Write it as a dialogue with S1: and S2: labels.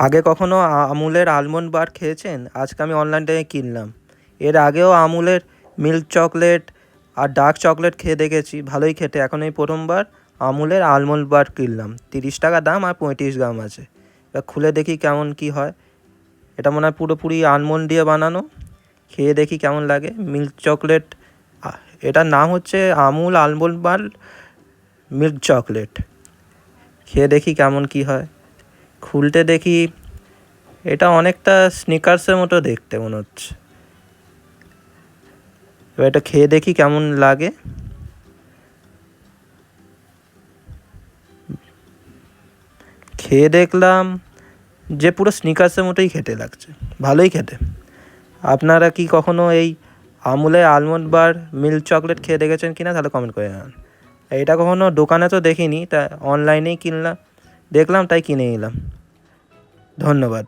S1: আগে কখনো আমুলের আলমন্ড বার খেয়েছেন? আজকে আমি অনলাইন থেকে কিনলাম। এর আগেও আমুলের মিল্ক চকলেট আর ডার্ক চকলেট খেয়ে দেখেছি, ভালোই খেতে। এখন এই প্রথমবার আমুলের আলমন্ড বার কিনলাম। 30 টাকা দাম আর 35 গ্রাম আছে। এবার খুলে দেখি কেমন কি হয়। এটা মনে হয় পুরোপুরি আলমন্ড দিয়ে বানানো। খেয়ে দেখি কেমন লাগে। মিল্ক চকলেট, এটার নাম হচ্ছে আমুল আলমন্ড বার মিল্ক চকলেট। খেয়ে দেখি কেমন কি হয়। খুলতে দেখি এটা অনেকটা স্নিকার্সের মতো দেখতে মনে হচ্ছে। এবার এটা খেয়ে দেখি কেমন লাগে। খেয়ে দেখলাম যে পুরো স্নিকার্সের মতোই খেতে লাগছে, ভালোই খেতে। আপনারা কি কখনো এই আমুলের আলমন্ড বার মিল্ক চকলেট খেয়ে দেখেছেন কিনা তাহলে কমেন্ট করে জানান। এটা কখনো দোকানে তো দেখিনি, তা অনলাইনেই কিনলাম, দেখলাম তাই কিনে নিলাম। ধন্যবাদ।